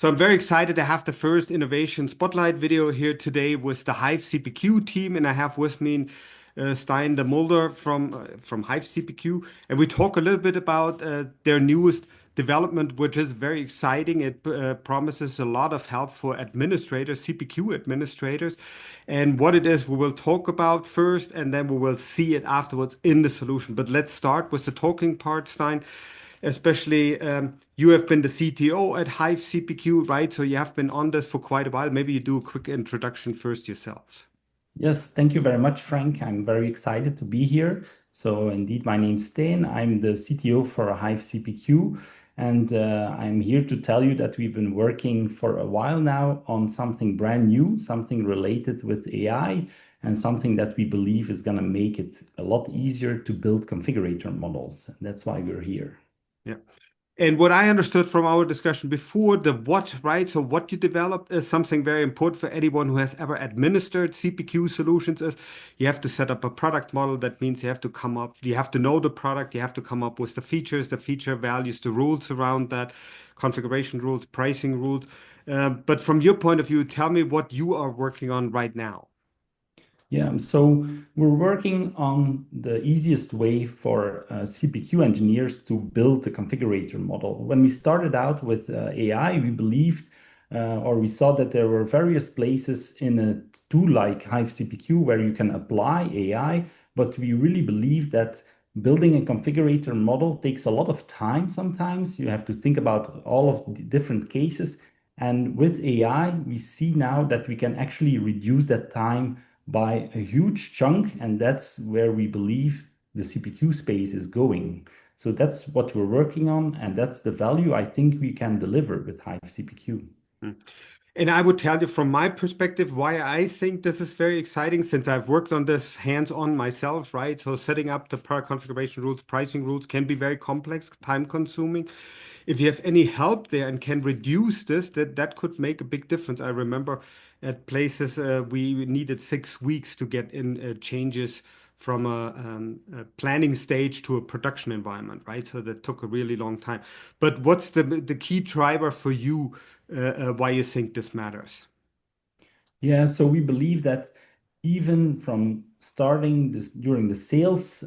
So I'm very excited to have the first innovation spotlight video here today with the Hive CPQ team, and I have with me Stein de Mulder from Hive CPQ, and we talk a little bit about their newest development, which is very exciting. It promises a lot of help for administrators, CPQ administrators, and what it is we will talk about first, and then we will see it afterwards in the solution. But let's start with the talking part, Stein. Especially, you have been the CTO at Hive CPQ, right? So you have been on this for quite a while. Maybe you do a quick introduction first yourself. Yes, thank you very much, Frank. I'm very excited to be here. So indeed, my name's Steen. I'm the CTO for Hive CPQ, and I'm here to tell you that we've been working for a while now on something brand new, something related with AI, and something that we believe is going to make it a lot easier to build configurator models. That's why we're here. Yeah. And what I understood from our discussion before, the what, right? So what you developed is something very important for anyone who has ever administered CPQ solutions is you have to set up a product model. That means you have to come up, you have to know the product, you have to come up with the features, the feature values, the rules around that, configuration rules, pricing rules. But from your point of view, tell me what you are working on right now. Yeah, so we're working on the easiest way for CPQ engineers to build a configurator model. When we started out with AI, we believed or we saw that there were various places in a tool like Hive CPQ where you can apply AI, but we really believe that building a configurator model takes a lot of time sometimes. You have to think about all of the different cases. And with AI, we see now that we can actually reduce that time by a huge chunk, and that's where we believe the CPQ space is going. So that's what we're working on, and that's the value I think we can deliver with Hive CPQ. And I would tell you from my perspective why I think this is very exciting since I've worked on this hands-on myself, right? So setting up the product configuration rules, pricing rules can be very complex, time-consuming. If you have any help there and can reduce this, that could make a big difference. I remember at places we needed 6 weeks to get in changes from a planning stage to a production environment, right? So that took a really long time. But what's the key driver for you why you think this matters? Yeah, so we believe that even from starting this during the sales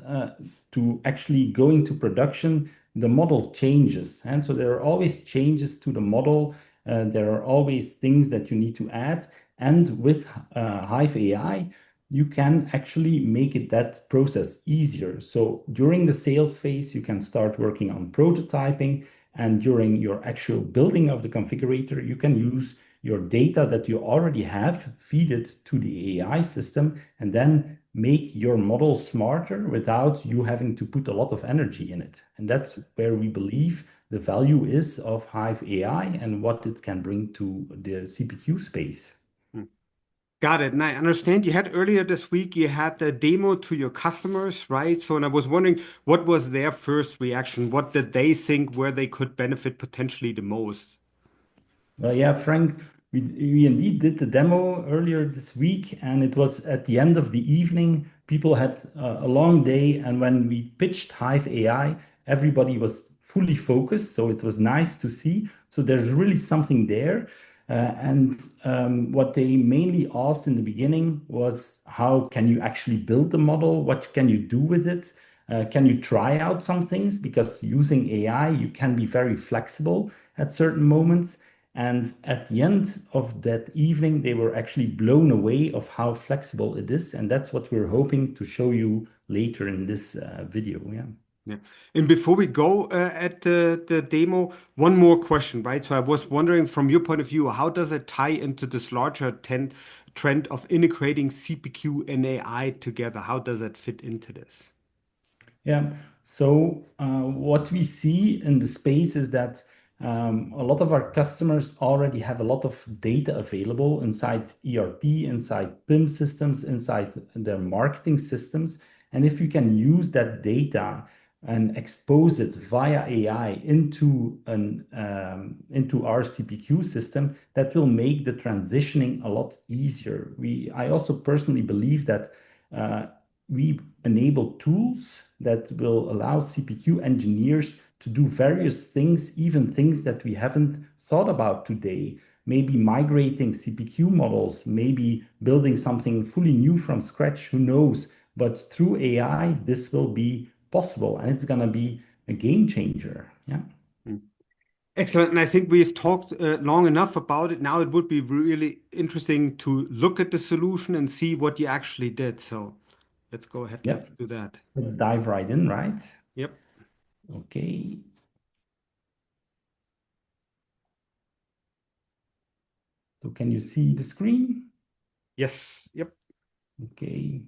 to actually going to production, the model changes. And so there are always changes to the model. There are always things that you need to add. And with Hive AI, you can actually make it that process easier. So during the sales phase, you can start working on prototyping. And during your actual building of the configurator, you can use your data that you already have, feed it to the AI system, and then make your model smarter without you having to put a lot of energy in it. And that's where we believe the value is of Hive AI and what it can bring to the CPQ space. Got it. And I understand you had earlier this week, you had the demo to your customers, right? So, and I was wondering what was their first reaction? What did they think where they could benefit potentially the most? Well, yeah, Frank, we indeed did the demo earlier this week, and it was at the end of the evening. People had a long day, and when we pitched Hive AI, everybody was fully focused. So it was nice to see. So there's really something there. And what they mainly asked in the beginning was, how can you actually build the model? What can you do with it? Can you try out some things? Because using AI, you can be very flexible at certain moments. And at the end of that evening, they were actually blown away of how flexible it is. And that's what we're hoping to show you later in this video. Yeah. Yeah. And before we go at the demo, one more question, right? So I was wondering from your point of view, how does it tie into this larger trend of integrating CPQ and AI together? How does it fit into this? Yeah. So what we see in the space is that a lot of our customers already have a lot of data available inside ERP, inside PIM systems, inside their marketing systems. And if you can use that data and expose it via AI into our CPQ system, that will make the transitioning a lot easier. I also personally believe that we enable tools that will allow CPQ engineers to do various things, even things that we haven't thought about today, maybe migrating CPQ models, maybe building something fully new from scratch, who knows? But through AI, this will be possible and it's going to be a game changer. Yeah. Mm. Excellent. And I think we've talked long enough about it. Now it would be really interesting to look at the solution and see what you actually did. So let's go ahead. Let's Yep. do that. Let's dive right in, right? Yep. Okay. So can you see the screen? Yes. Yep. Okay.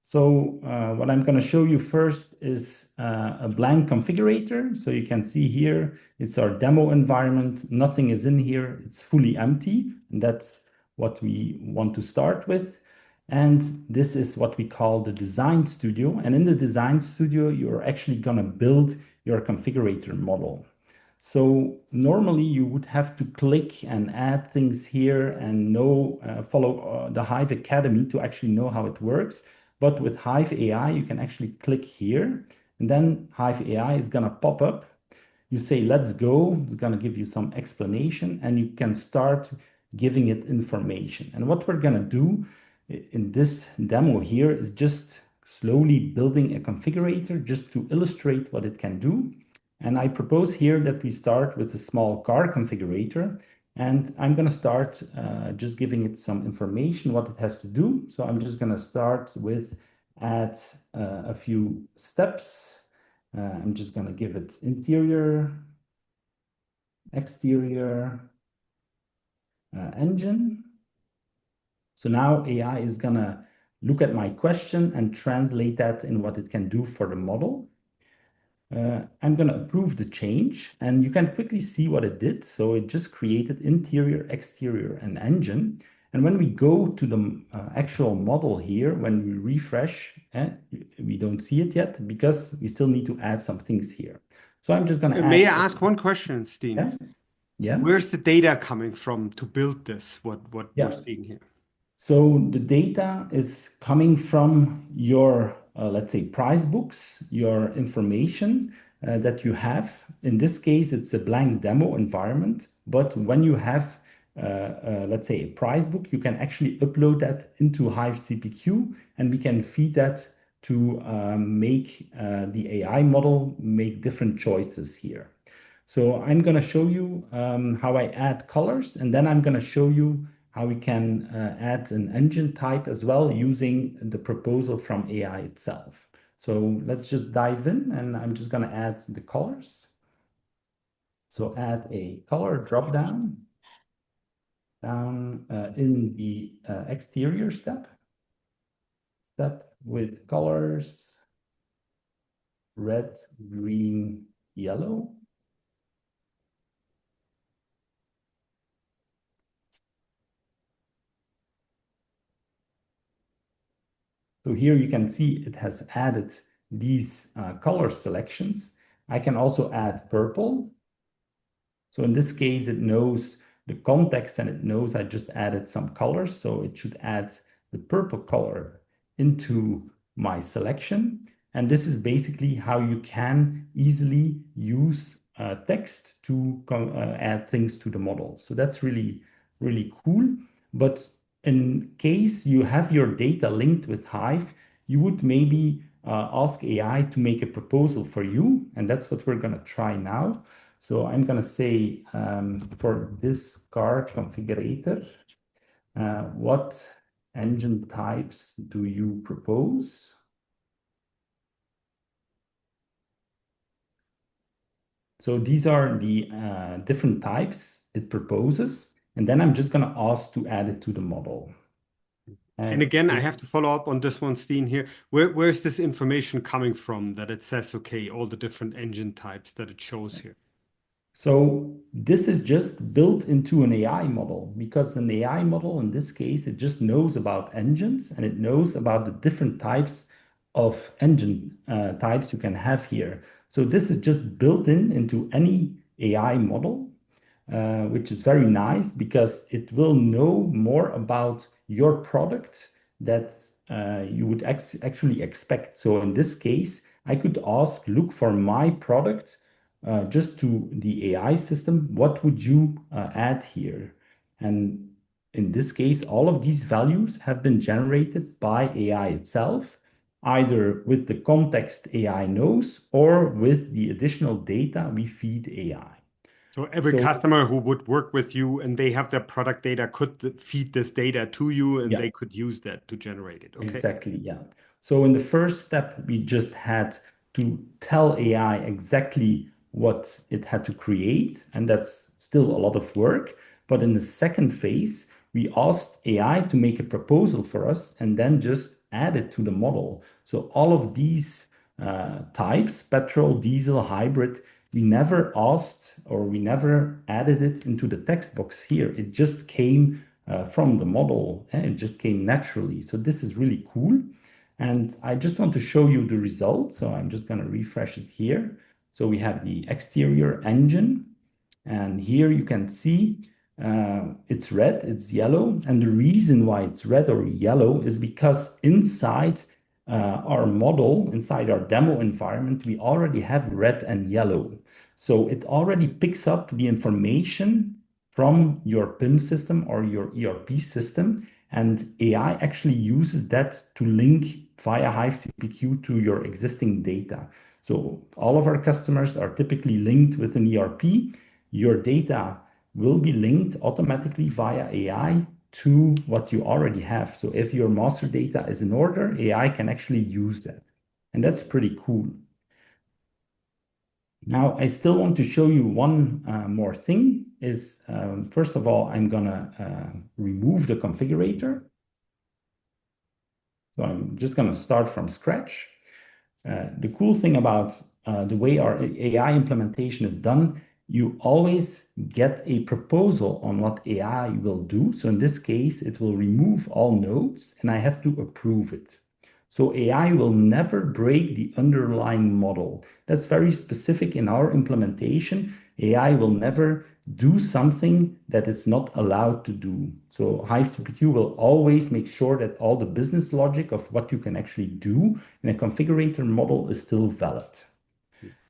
So what I'm going to show you first is a blank configurator. So you can see here, it's our demo environment. Nothing is in here. It's fully empty. And that's what we want to start with. And this is what we call the design studio. And in the design studio, you're actually going to build your configurator model. So normally you would have to click and add things here and follow the Hive Academy to actually know how it works. But with Hive AI, you can actually click here, and then Hive AI is going to pop up. You say, let's go. It's going to give you some explanation, and you can start giving it information. And what we're going to do in this demo here is just slowly building a configurator just to illustrate what it can do. And I propose here that we start with a small car configurator. And I'm going to start just giving it some information, what it has to do. So I'm just going to start with add a few steps. I'm just going to give it interior, exterior, engine. So now AI is going to look at my question and translate that in what it can do for the model. I'm going to approve the change, and you can quickly see what it did. So it just created interior, exterior, and engine. And when we go to the actual model here, when we refresh, we don't see it yet because we still need to add some things here. So I'm just going to May I add, ask one question, Steen? yeah, yeah, Where's the data coming from to build this? What we're yeah. seeing here? So the data is coming from your, let's say, price books, your information that you have. In this case, it's a blank demo environment. But when you have, let's say, a price book, you can actually upload that into Hive CPQ, and we can feed that to make the AI model make different choices here. So I'm going to show you how I add colors, and then I'm going to show you how we can add an engine type as well using the proposal from AI itself. So let's just dive in, and I'm just going to add the colors. So add a color dropdown down in the exterior step with colors red, green, yellow. So here you can see it has added these color selections. I can also add purple. So in this case, it knows the context and it knows I just added some colors. So it should add the purple color into my selection. And this is basically how you can easily use text to add things to the model. So that's really, really cool. But in case you have your data linked with Hive, you would maybe ask AI to make a proposal for you. And that's what we're going to try now. So I'm going to say for this car configurator, what engine types do you propose? So these are the different types it proposes. And then I'm just going to ask to add it to the model. And again, I have to follow up on this one, Steen, here. Where's this information coming from that it says, okay, all the different engine types that it shows here? So this is just built into an AI model because an AI model, in this case, it just knows about engines and it knows about the different types of engine types you can have here. So this is just built into any AI model, which is very nice because it will know more about your product that you would actually expect. So in this case, I could ask, look for my product just to the AI system, what would you add here? And in this case, all of these values have been generated by AI itself, either with the context AI knows or with the additional data we feed AI. So every So, customer who would work with you and they have their product data could feed this data to you and yeah. they could use that to generate it. Okay. Exactly, yeah. So in the first step, we just had to tell AI exactly what it had to create, and that's still a lot of work. But in the second phase, we asked AI to make a proposal for us and then just add it to the model. So all of these types, petrol, diesel, hybrid, we never asked or we never added it into the text box here. It just came from the model. It just came naturally. So this is really cool. And I just want to show you the result. So I'm just going to refresh it here. So we have the exterior engine. And here you can see it's red, it's yellow. And the reason why it's red or yellow is because inside our model, inside our demo environment, we already have red and yellow. So it already picks up the information from your PIM system or your ERP system, and AI actually uses that to link via Hive CPQ to your existing data. So all of our customers are typically linked with an ERP. Your data will be linked automatically via AI to what you already have. So if your master data is in order, AI can actually use that. And that's pretty cool. Now, I still want to show you one more thing is, first of all, I'm gonna remove the configurator. So I'm just gonna start from scratch. The cool thing about the way our AI implementation is done, you always get a proposal on what AI will do. So in this case, it will remove all nodes and I have to approve it. So AI will never break the underlying model. That's very specific in our implementation. AI will never do something that it's not allowed to do. So Hive CPQ will always make sure that all the business logic of what you can actually do in a configurator model is still valid.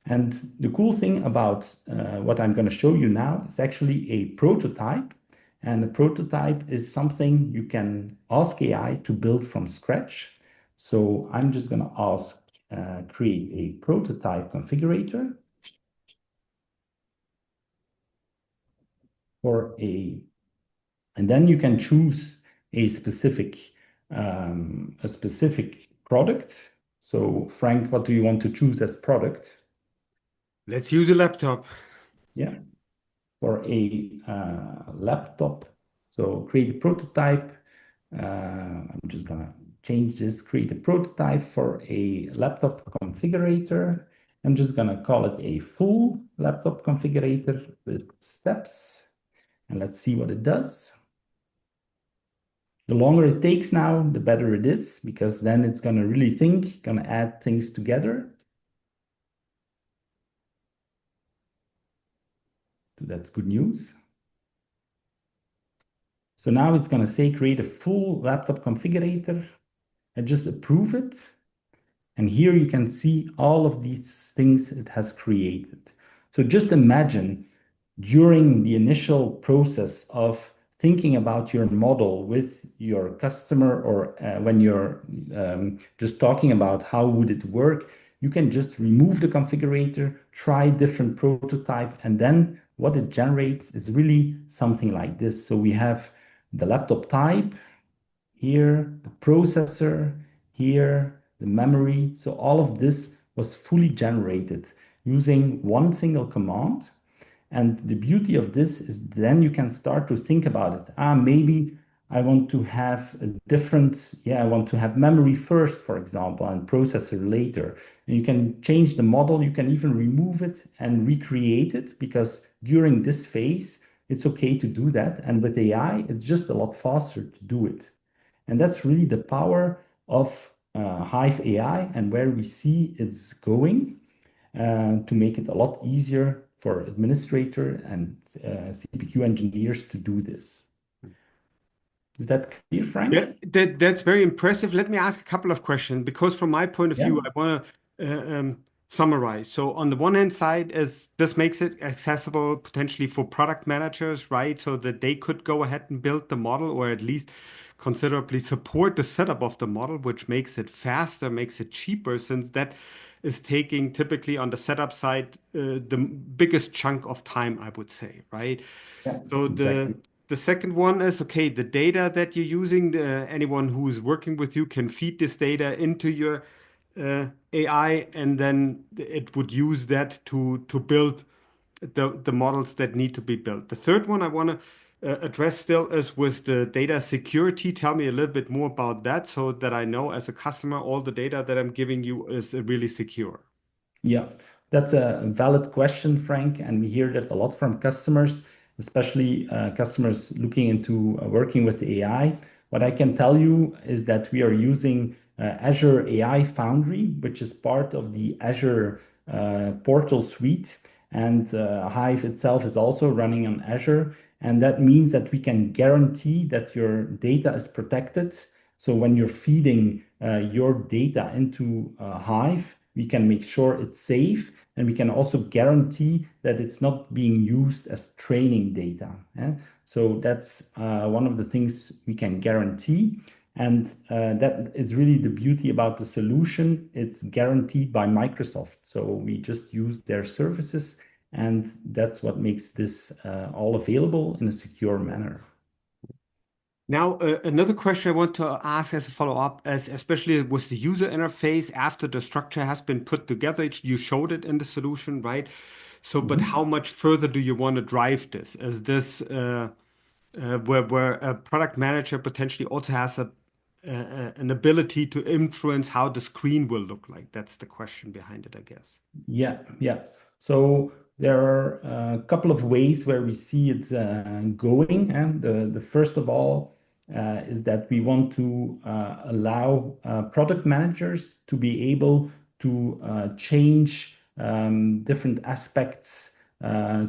And the cool thing about what I'm going to show you now is actually a prototype. And a prototype is something you can ask AI to build from scratch. So I'm just going to ask create a prototype configurator for and then you can choose a specific product. So Frank, what do you want to choose as product? Let's use a laptop. Yeah, for a laptop. So create a prototype. I'm just gonna change this, create a prototype for a laptop configurator. I'm just gonna call it a full laptop configurator with steps. And let's see what it does. The longer it takes now, the better it is, because then it's gonna really think, gonna add things together. So that's good news. So now it's gonna say create a full laptop configurator. I just approve it. And here you can see all of these things it has created. So just imagine during the initial process of thinking about your model with your customer or when you're just talking about how would it work, you can just remove the configurator, try different prototype, and then what it generates is really something like this. So we have the laptop type, here, the processor, here, the memory. So all of this was fully generated using one single command. And the beauty of this is then you can start to think about it. Maybe I want to have a different, I want to have memory first, for example, and processor later. And you can change the model. You can even remove it and recreate it because during this phase, it's okay to do that. And with AI, it's just a lot faster to do it. And that's really the power of Hive AI and where we see it's going to make it a lot easier for administrator and CPQ engineers to do this. Is that clear, Yeah, Frank? that's very impressive. Let me ask a couple of questions because from my point of Yeah. view, I want to summarize. So on the one hand side, is this makes it accessible potentially for product managers, right? So that they could go ahead and build the model or at least considerably support the setup of the model, which makes it faster, makes it cheaper, since that is taking typically on the setup side the biggest chunk of time, I would say, right? Yeah, So exactly. the second one is okay, the data that you're using, anyone who is working with you can feed this data into your AI, and then it would use that to build the models that need to be built. The third one I want to address still is with the data security. Tell me a little bit more about that so that I know as a customer all the data that I'm giving you is really secure. Yeah, that's a valid question, Frank, and we hear that a lot from customers, especially customers looking into working with AI. What I can tell you is that we are using Azure AI Foundry, which is part of the Azure portal suite, and Hive itself is also running on Azure, and that means that we can guarantee that your data is protected. So when you're feeding your data into Hive, we can make sure it's safe, and we can also guarantee that it's not being used as training data. So that's one of the things we can guarantee. And that is really the beauty about the solution. It's guaranteed by Microsoft. So we just use their services, and that's what makes this all available in a secure manner. Now, another question I want to ask as a follow-up, as especially with the user interface after the structure has been put together, you showed it in the solution, right? So, but Mhm. how much further do you want to drive this? Is this where a product manager potentially also has an ability to influence how the screen will look like? That's the question behind it, I guess. Yeah, yeah. So there are a couple of ways where we see it going. And the first of all is that we want to allow product managers to be able to change different aspects.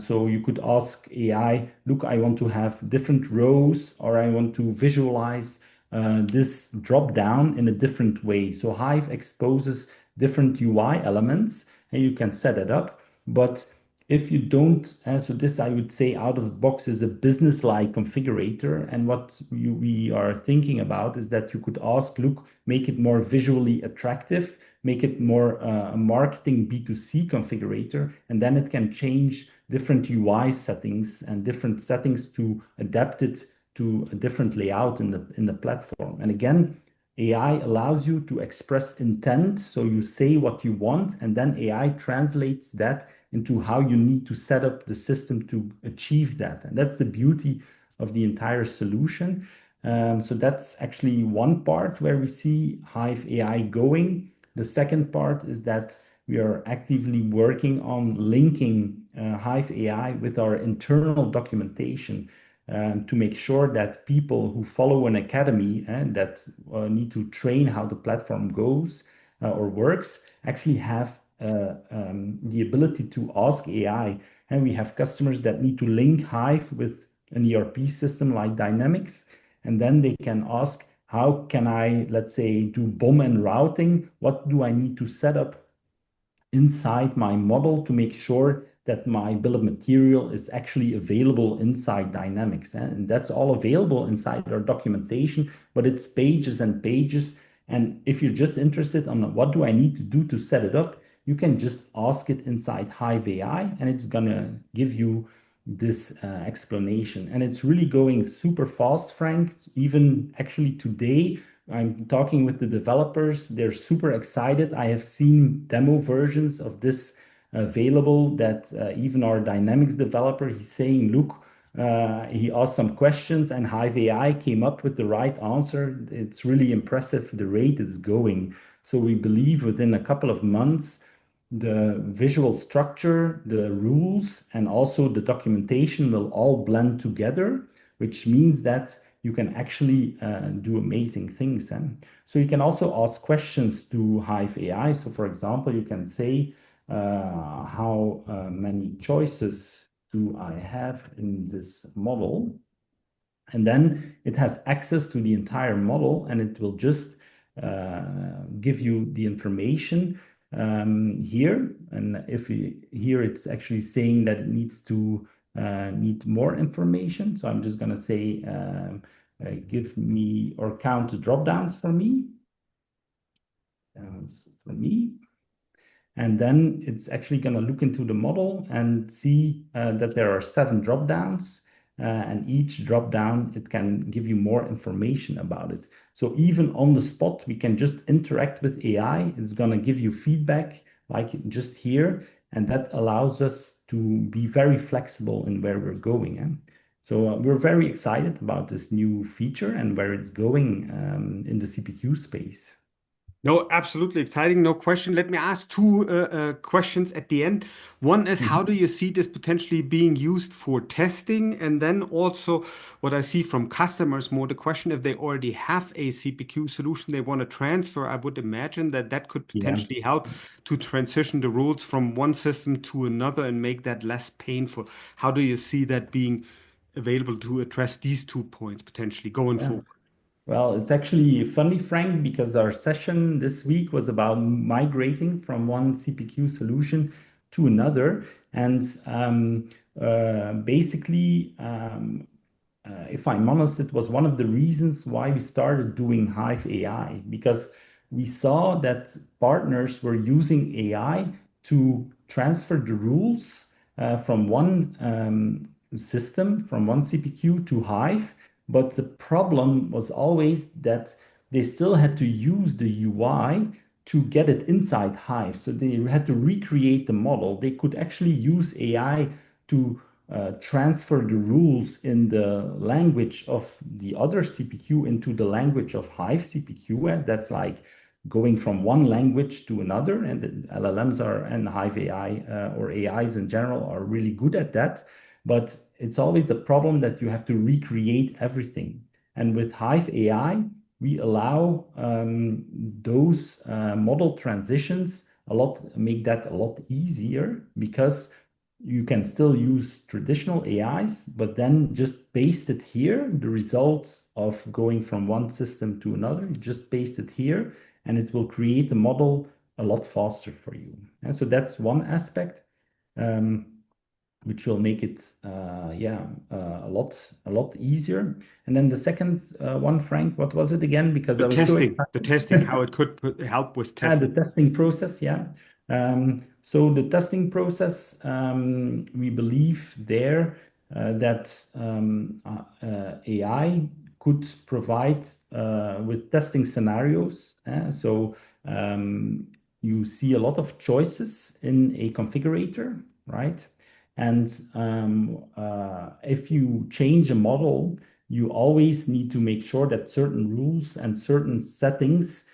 So you could ask AI, look, I want to have different rows, or I want to visualize this drop down in a different way. So Hive exposes different UI elements, and you can set it up. But if you don't, so this I would say out of the box is a business-like configurator. And what we are thinking about is that you could ask, look, make it more visually attractive, make it more a marketing B2C configurator, and then it can change different UI settings and different settings to adapt it to a different layout in the platform. And again, AI allows you to express intent. So you say what you want, and then AI translates that into how you need to set up the system to achieve that. And that's the beauty of the entire solution. So that's actually one part where we see Hive AI going. The second part is that we are actively working on linking Hive AI with our internal documentation to make sure that people who follow an academy and that need to train how the platform goes or works actually have the ability to ask AI. And we have customers that need to link Hive with an ERP system like Dynamics, and then they can ask, how can I, let's say, do BOM and routing? What do I need to set up inside my model to make sure that my bill of material is actually available inside Dynamics? And that's all available inside our documentation, but it's pages and pages. And if you're just interested on what do I need to do to set it up, you can just ask it inside Hive AI, and it's gonna give you this explanation. And it's really going super fast, Frank. Even actually today, I'm talking with the developers. They're super excited. I have seen demo versions of this available that even our Dynamics developer, he's saying, look, he asked some questions and Hive AI came up with the right answer. It's really impressive the rate it's going. So we believe within a couple of months, the visual structure, the rules, and also the documentation will all blend together, which means that you can actually do amazing things. And so you can also ask questions to Hive AI. So for example, you can say, how many choices do I have in this model? And then it has access to the entire model, and it will just give you the information. here. And if here it's actually saying that it needs to need more information. So I'm just going to say, give me or count the drop downs for me. For me. And then it's actually going to look into the model and see that there are 7 drop downs. And each drop down, it can give you more information about it. So even on the spot, we can just interact with AI. It's going to give you feedback like just here. And that allows us to be very flexible in where we're going. So we're very excited about this new feature and where it's going in the CPQ space. No, absolutely exciting, no question. Let me ask two questions at the end. One is, how do Mhm. you see this potentially being used for testing? And then also, what I see from customers more, the question if they already have a CPQ solution they want to transfer, I would imagine that that could Yeah. potentially help to transition the rules from one system to another and make that less painful. How do you see that being available to address these 2 points potentially going Yeah. forward? Well, it's actually funny, Frank, because our session this week was about migrating from one CPQ solution to another. And basically, if I'm honest, it was one of the reasons why we started doing Hive AI, because we saw that partners were using AI to transfer the rules from one system, from one CPQ to Hive. But the problem was always that they still had to use the UI to get it inside Hive. So they had to recreate the model. They could actually use AI to transfer the rules in the language of the other CPQ into the language of Hive CPQ. And that's like going from one language to another. And the LLMs are and Hive AI or AIs in general are really good at that. But it's always the problem that you have to recreate everything. And with Hive AI, we allow those model transitions make that a lot easier because you can still use traditional AIs, but then just paste it here, the result of going from one system to another, you just paste it here, and it will create the model a lot faster for you. And so that's one aspect. Um, which will make it a lot easier. And then the second one, Frank, what was it again? Because I was so The testing, how excited. it could help with The testing. testing process, yeah. So the testing process, we believe there that AI could provide with testing scenarios. So you see a lot of choices in a configurator, right? And if you change a model, you always need to make sure that certain rules and certain settings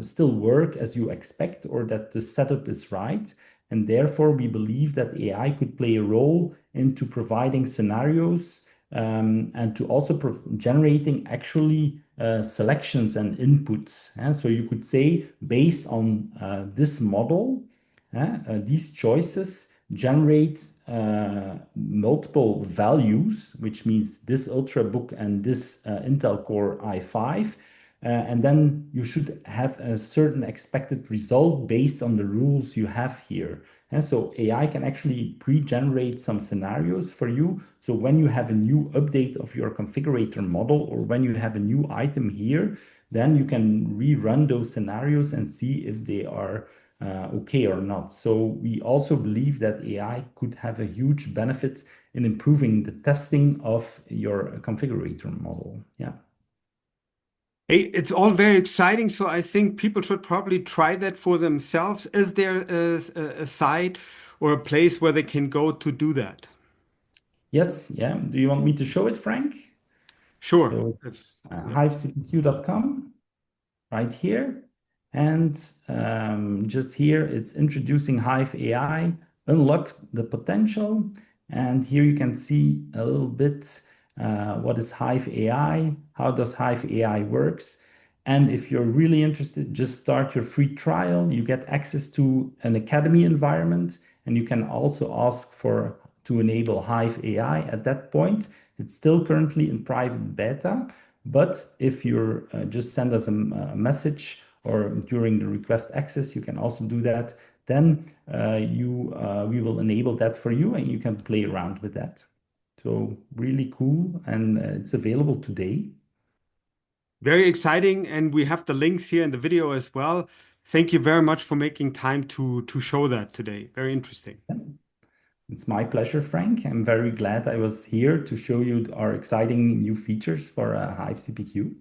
still work as you expect or that the setup is right. And therefore, we believe that AI could play a role into providing scenarios and to also generating actually selections and inputs. So you could say, based on this model, these choices generate multiple values, which means this Ultrabook and this Intel Core i5. And then you should have a certain expected result based on the rules you have here. And so AI can actually pre-generate some scenarios for you. So when you have a new update of your configurator model or when you have a new item here, then you can rerun those scenarios and see if they are okay or not. So we also believe that AI could have a huge benefit in improving the testing of your configurator model. Yeah. Hey, it's all very exciting, so I think people should probably try that for themselves. Is there a site or a place where they can go to do that? Yes. Yeah. Do you want me to show it, Frank? Sure. So Yeah. hivecpq.com right here. And just here, it's introducing Hive AI, unlock the potential. And here you can see a little bit what is Hive AI, how does Hive AI works. And if you're really interested, just start your free trial. You get access to an academy environment, and you can also ask for to enable Hive AI at that point. It's still currently in private beta, but if you're just send us a message or during the request access, you can also do that. Then we will enable that for you and you can play around with that. So really cool, and it's available today. Very exciting, and we have the links here in the video as well. Thank you very much for making time to show that today. Very interesting. It's my pleasure, Frank. I'm very glad I was here to show you our exciting new features for Hive CPQ.